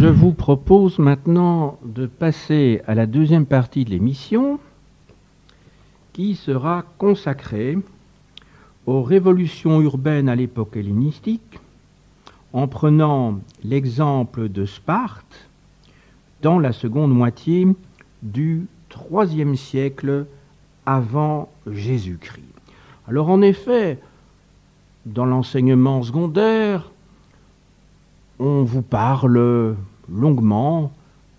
Je vous propose maintenant de passer à la deuxième partie de l'émission qui sera consacrée aux révolutions urbaines à l'époque hellénistique en prenant l'exemple de Sparte dans la seconde moitié du IIIe siècle avant Jésus-Christ. Alors en effet, dans l'enseignement secondaire, on vous parle longuement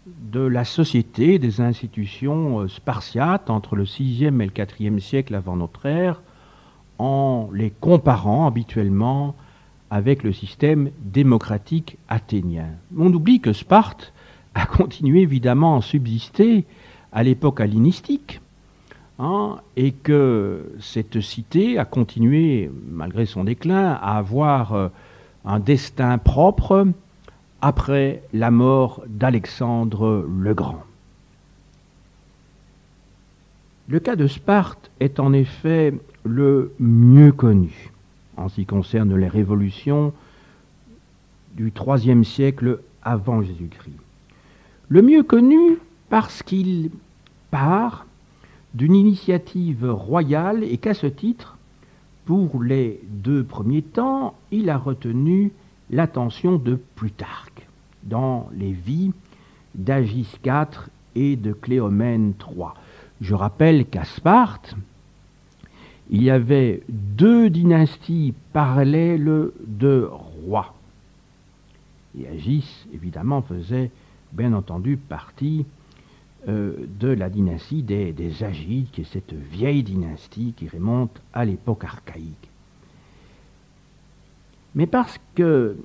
de la société, des institutions spartiates entre le VIe et le IVe siècle avant notre ère, en les comparant habituellement avec le système démocratique athénien. On oublie que Sparte a continué évidemment à subsister à l'époque hellénistique, et que cette cité a continué, malgré son déclin, à avoir un destin propre après la mort d'Alexandre le Grand. Le cas de Sparte est en effet le mieux connu en ce qui concerne les révolutions du IIIe siècle avant Jésus-Christ. Le mieux connu parce qu'il part d'une initiative royale et qu'à ce titre, pour les 2 premiers temps, il a retenu l'attention de Plutarque dans les vies d'Agis IV et de Cléomène III. Je rappelle qu'à Sparte, il y avait 2 dynasties parallèles de rois. Et Agis, évidemment, faisait bien entendu partie de la dynastie des Agides, qui est cette vieille dynastie qui remonte à l'époque archaïque. Mais parce que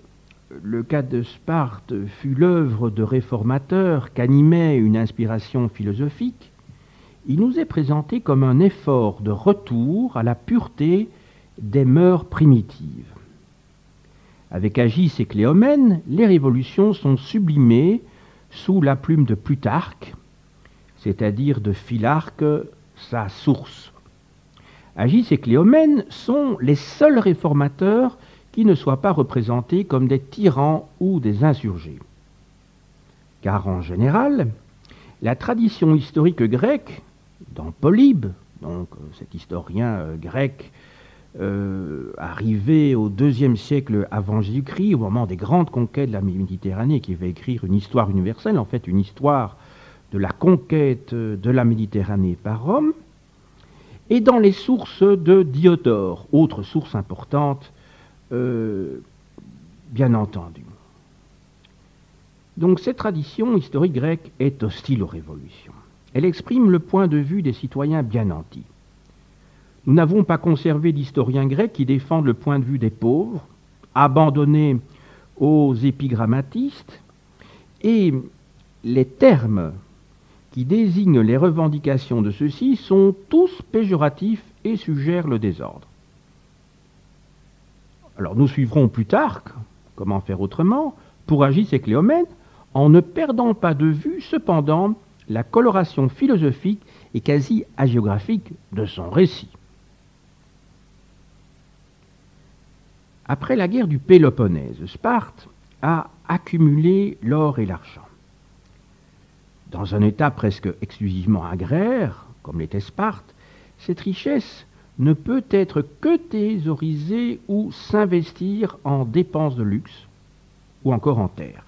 le cas de Sparte fut l'œuvre de réformateurs qu'animait une inspiration philosophique, il nous est présenté comme un effort de retour à la pureté des mœurs primitives. Avec Agis et Cléomène, les révolutions sont sublimées sous la plume de Plutarque, c'est-à-dire de Philarque, sa source. Agis et Cléomène sont les seuls réformateurs qui ne soient pas représentés comme des tyrans ou des insurgés. Car en général, la tradition historique grecque, dans Polybe, donc cet historien grec arrivé au IIe siècle avant Jésus-Christ, au moment des grandes conquêtes de la Méditerranée, qui va écrire une histoire universelle, en fait une histoire de la conquête de la Méditerranée par Rome, et dans les sources de Diodore, autre source importante, bien entendu. Donc cette tradition historique grecque est hostile aux révolutions. Elle exprime le point de vue des citoyens bien nantis. Nous n'avons pas conservé d'historiens grecs qui défendent le point de vue des pauvres, abandonnés aux épigrammatistes, et les termes qui désignent les revendications de ceux-ci sont tous péjoratifs et suggèrent le désordre. Alors nous suivrons Plutarque, comment faire autrement, pour Agis et Cléomène, en ne perdant pas de vue cependant la coloration philosophique et quasi hagiographique de son récit. Après la guerre du Péloponnèse, Sparte a accumulé l'or et l'argent. Dans un état presque exclusivement agraire, comme l'était Sparte, cette richesse ne peut être que thésaurisée ou s'investir en dépenses de luxe ou encore en terre.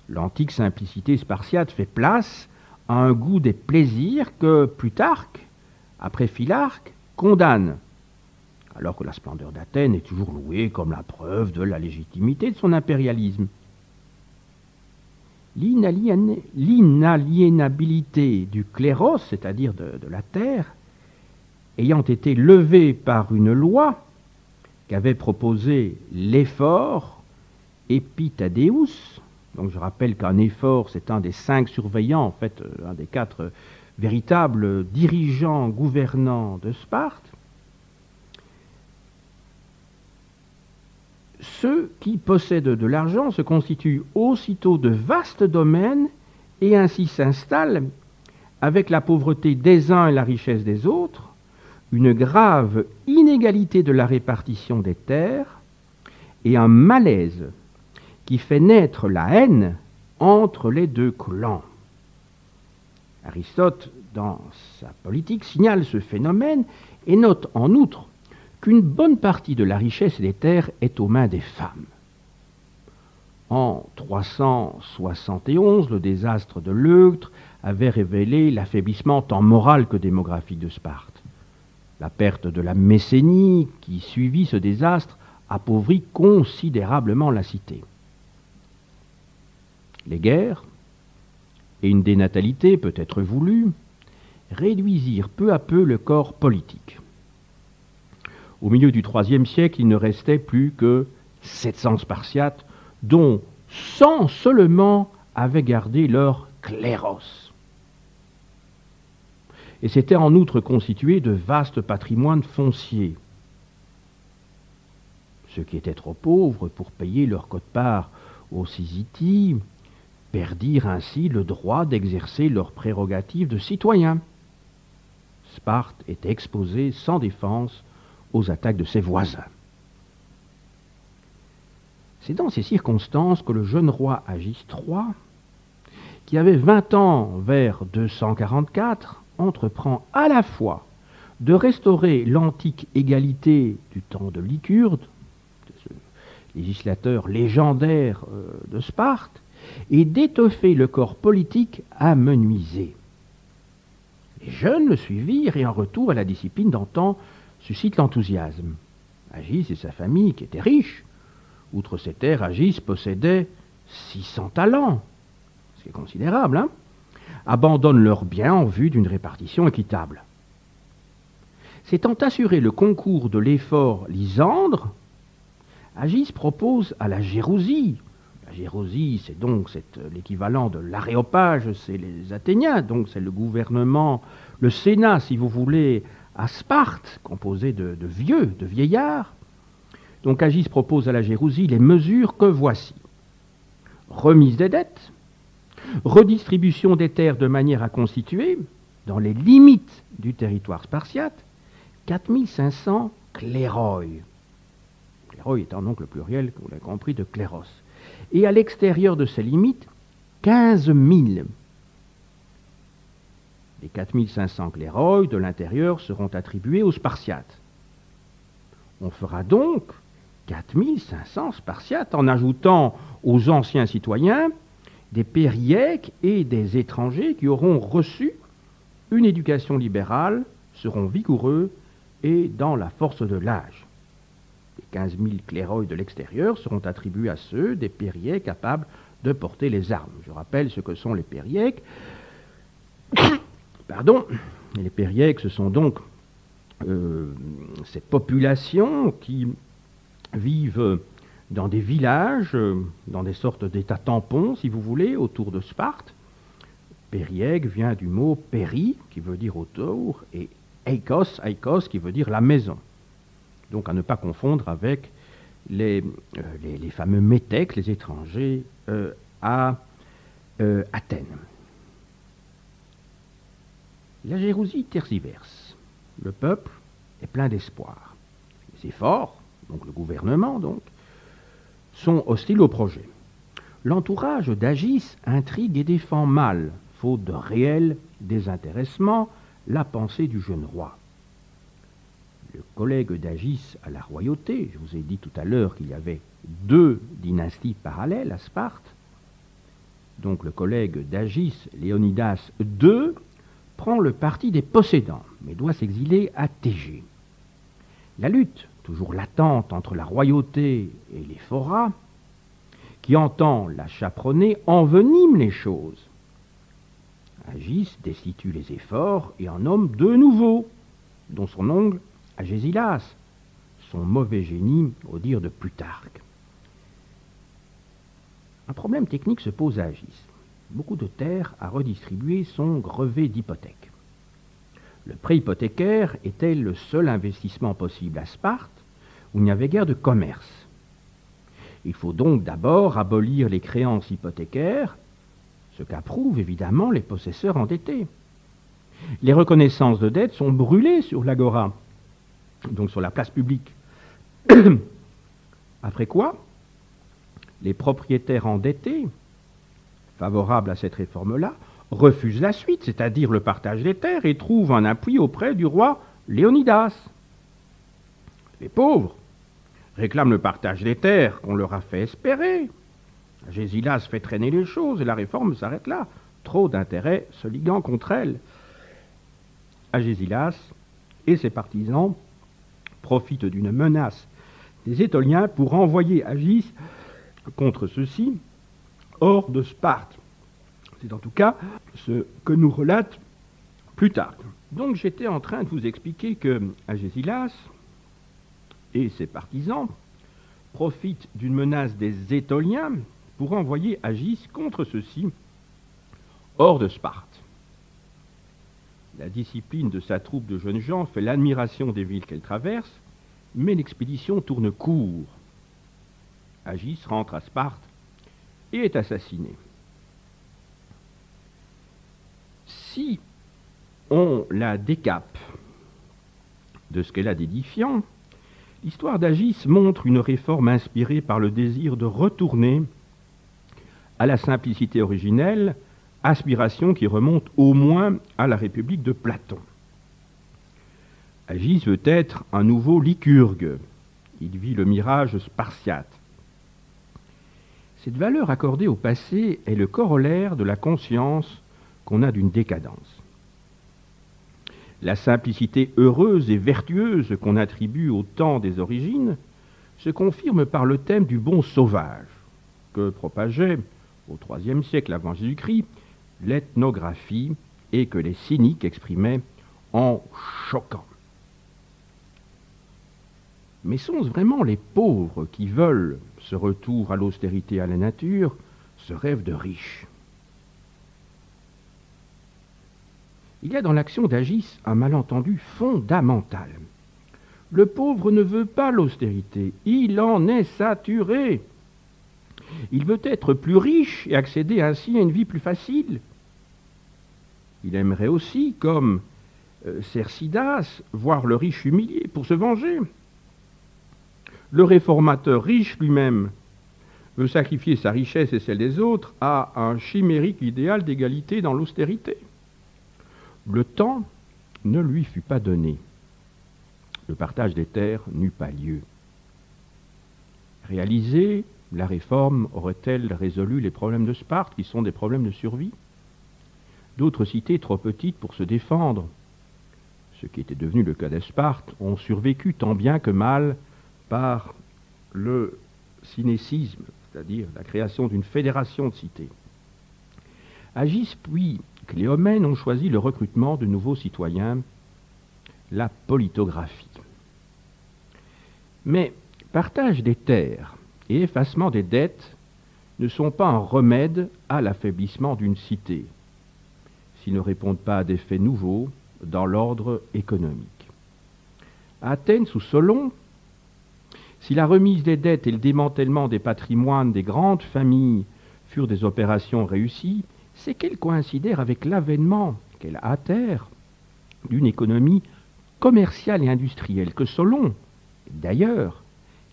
L'antique simplicité spartiate fait place à un goût des plaisirs que Plutarque, après Philarque, condamne, alors que la splendeur d'Athènes est toujours louée comme la preuve de la légitimité de son impérialisme. L'inaliénabilité du cléros, c'est-à-dire de la terre, ayant été levée par une loi qu'avait proposée l'éphore Epitadéus, donc je rappelle qu'un éphore, c'est un des 5 surveillants, en fait, un des 4 véritables dirigeants, gouvernants de Sparte, ceux qui possèdent de l'argent se constituent aussitôt de vastes domaines et ainsi s'installe, avec la pauvreté des uns et la richesse des autres, une grave inégalité de la répartition des terres et un malaise qui fait naître la haine entre les deux clans. Aristote, dans sa politique, signale ce phénomène et note en outre qu'une bonne partie de la richesse des terres est aux mains des femmes. En 371, le désastre de l'Euctre avait révélé l'affaiblissement tant moral que démographique de Sparte. La perte de la Messénie qui suivit ce désastre appauvrit considérablement la cité. Les guerres et une dénatalité peut-être voulue réduisirent peu à peu le corps politique. Au milieu du IIIe siècle, il ne restait plus que 700 Spartiates, dont 100 seulement avaient gardé leur cléros. Et c'était en outre constitué de vastes patrimoines fonciers. Ceux qui étaient trop pauvres pour payer leur quote-part aux Syssities perdirent ainsi le droit d'exercer leurs prérogatives de citoyens. Sparte était exposée sans défense aux attaques de ses voisins. C'est dans ces circonstances que le jeune roi Agis III, qui avait 20 ans vers 244, entreprend à la fois de restaurer l'antique égalité du temps de Lycurgue, de ce législateur légendaire de Sparte, et d'étoffer le corps politique amenuisé. Les jeunes le suivirent et en retour à la discipline d'antan suscite l'enthousiasme. Agis et sa famille, qui étaient riches, outre ses terres, Agis possédait 600 talents, ce qui est considérable, hein, abandonnent leurs biens en vue d'une répartition équitable. S'étant assuré le concours de l'effort Lysandre, Agis propose à la Gérousie. La Gérousie, c'est donc l'équivalent de l'Aréopage, c'est les Athéniens, donc c'est le gouvernement, le Sénat, si vous voulez, à Sparte, composé de vieillards. Donc Agis propose à la Gérousie les mesures que voici. Remise des dettes, redistribution des terres de manière à constituer, dans les limites du territoire spartiate, 4500 cléroi. Cléroi étant donc le pluriel, vous l'avez compris, de cléros. Et à l'extérieur de ces limites, 15 000. Les 4500 cléroi de l'intérieur seront attribués aux Spartiates. On fera donc 4500 Spartiates en ajoutant aux anciens citoyens des périèques et des étrangers qui auront reçu une éducation libérale, seront vigoureux et dans la force de l'âge. Les 15 000 cléroi de l'extérieur seront attribués à ceux des périèques capables de porter les armes. Je rappelle ce que sont les périèques. Pardon. Et les périèques, ce sont donc ces populations qui vivent dans des villages, dans des sortes d'états tampons, si vous voulez, autour de Sparte. Périèque vient du mot péri, qui veut dire autour, et eikos, qui veut dire la maison. Donc à ne pas confondre avec les fameux métèques, les étrangers, à Athènes. La Gérousie tergiverse. Le peuple est plein d'espoir. Les efforts, donc le gouvernement, donc, sont hostiles au projet. L'entourage d'Agis intrigue et défend mal, faute de réel désintéressement, la pensée du jeune roi. Le collègue d'Agis à la royauté, je vous ai dit tout à l'heure qu'il y avait 2 dynasties parallèles à Sparte, donc le collègue d'Agis, Léonidas II, prend le parti des possédants, mais doit s'exiler à Thégée. La lutte, toujours latente entre la royauté et les foras, qui entend la chaperonner, envenime les choses. Agis destitue les efforts et en nomme 2 nouveaux, dont son oncle Agésilas, son mauvais génie au dire de Plutarque. Un problème technique se pose à Agis. Beaucoup de terres à redistribuer sont grevées d'hypothèques. Le prêt hypothécaire était le seul investissement possible à Sparte, où il n'y avait guère de commerce. Il faut donc d'abord abolir les créances hypothécaires, ce qu'approuvent évidemment les possesseurs endettés. Les reconnaissances de dettes sont brûlées sur l'agora, donc sur la place publique. Après quoi, les propriétaires endettés, favorables à cette réforme-là, refusent la suite, c'est-à-dire le partage des terres, et trouvent un appui auprès du roi Léonidas. Les pauvres réclament le partage des terres qu'on leur a fait espérer. Agésilas fait traîner les choses et la réforme s'arrête là. Trop d'intérêts se liguant contre elle. Agésilas et ses partisans profitent d'une menace des Étoliens pour envoyer Agis contre ceux-ci hors de Sparte. C'est en tout cas ce que nous relate Plutarque. Donc j'étais en train de vous expliquer que Agésilas et ses partisans profitent d'une menace des Étoliens pour envoyer Agis contre ceux-ci hors de Sparte. La discipline de sa troupe de jeunes gens fait l'admiration des villes qu'elle traverse, mais l'expédition tourne court. Agis rentre à Sparte et est assassiné. Si on la décape de ce qu'elle a d'édifiant, l'histoire d'Agis montre une réforme inspirée par le désir de retourner à la simplicité originelle, aspiration qui remonte au moins à la République de Platon. Agis veut être un nouveau Lycurgue. Il vit le mirage spartiate. Cette valeur accordée au passé est le corollaire de la conscience qu'on a d'une décadence. La simplicité heureuse et vertueuse qu'on attribue au temps des origines se confirme par le thème du bon sauvage que propageait au IIIe siècle avant Jésus-Christ l'ethnographie et que les cyniques exprimaient en choquant. Mais sont-ce vraiment les pauvres qui veulent ce retour à l'austérité et à la nature, ce rêve de riches? Il y a dans l'action d'Agis un malentendu fondamental. Le pauvre ne veut pas l'austérité, il en est saturé. Il veut être plus riche et accéder ainsi à une vie plus facile. Il aimerait aussi, comme Cercidas, voir le riche humilié pour se venger. Le réformateur riche lui-même veut sacrifier sa richesse et celle des autres à un chimérique idéal d'égalité dans l'austérité. Le temps ne lui fut pas donné. Le partage des terres n'eut pas lieu. Réalisée, la réforme aurait-elle résolu les problèmes de Sparte, qui sont des problèmes de survie? D'autres cités trop petites pour se défendre, ce qui était devenu le cas de Sparte, ont survécu tant bien que mal par le synécisme, c'est-à-dire la création d'une fédération de cités. Agis puis Cléomène ont choisi le recrutement de nouveaux citoyens, la politographie. Mais partage des terres et effacement des dettes ne sont pas un remède à l'affaiblissement d'une cité, s'ils ne répondent pas à des faits nouveaux dans l'ordre économique. À Athènes, sous Solon, si la remise des dettes et le démantèlement des patrimoines des grandes familles furent des opérations réussies, c'est qu'elles coïncidèrent avec l'avènement, qu'elles hâtèrent, d'une économie commerciale et industrielle que Solon, d'ailleurs,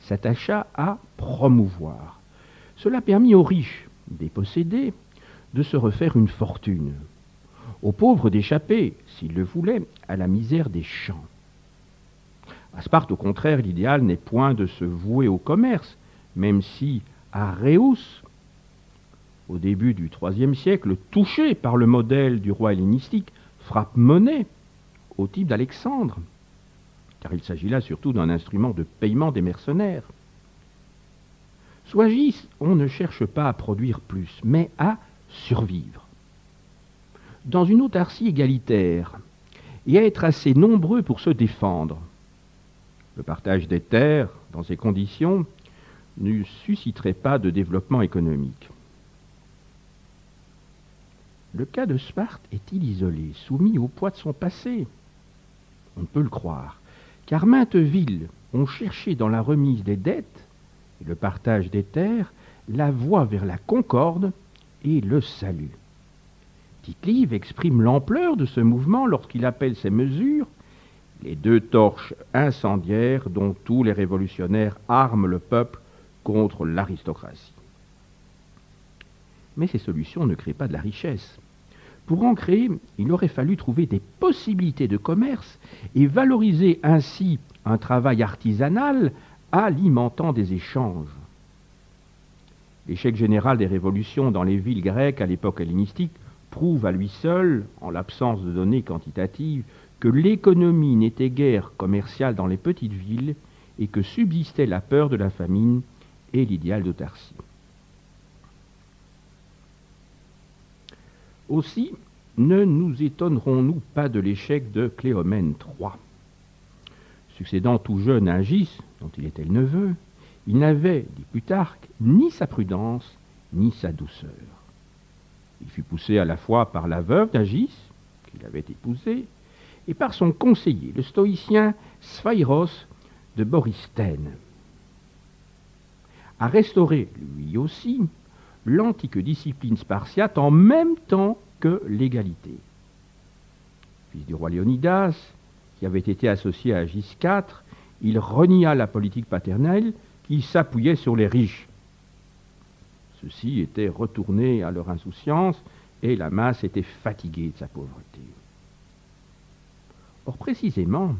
s'attacha à promouvoir. Cela permit aux riches, dépossédés, de se refaire une fortune, aux pauvres d'échapper, s'ils le voulaient, à la misère des champs. À Sparte, au contraire, l'idéal n'est point de se vouer au commerce, même si Aréus, au début du IIIe siècle, touché par le modèle du roi hellénistique, frappe monnaie au type d'Alexandre, car il s'agit là surtout d'un instrument de paiement des mercenaires. Sous Agis, on ne cherche pas à produire plus, mais à survivre. Dans une autarcie égalitaire, et à être assez nombreux pour se défendre. Le partage des terres, dans ces conditions, ne susciterait pas de développement économique. Le cas de Sparte est-il isolé, soumis au poids de son passé? On ne peut le croire, car maintes villes ont cherché dans la remise des dettes et le partage des terres la voie vers la concorde et le salut. Tite-Live exprime l'ampleur de ce mouvement lorsqu'il appelle ces mesures les deux torches incendiaires dont tous les révolutionnaires arment le peuple contre l'aristocratie. Mais ces solutions ne créent pas de la richesse. Pour en créer, il aurait fallu trouver des possibilités de commerce et valoriser ainsi un travail artisanal alimentant des échanges. L'échec général des révolutions dans les villes grecques à l'époque hellénistique prouve à lui seul, en l'absence de données quantitatives, que l'économie n'était guère commerciale dans les petites villes et que subsistait la peur de la famine et l'idéal d'autarcie. Aussi, ne nous étonnerons-nous pas de l'échec de Cléomène III. Succédant tout jeune à Agis, dont il était le neveu, il n'avait, dit Plutarque, ni sa prudence, ni sa douceur. Il fut poussé à la fois par la veuve d'Agis, qu'il avait épousée, et par son conseiller, le stoïcien Sphairos de Borystène, à restaurer, lui aussi, l'antique discipline spartiate en même temps que l'égalité. Fils du roi Léonidas, qui avait été associé à Agis IV, il renia la politique paternelle qui s'appuyait sur les riches. Ceux-ci étaient retournés à leur insouciance et la masse était fatiguée de sa pauvreté. Or, précisément,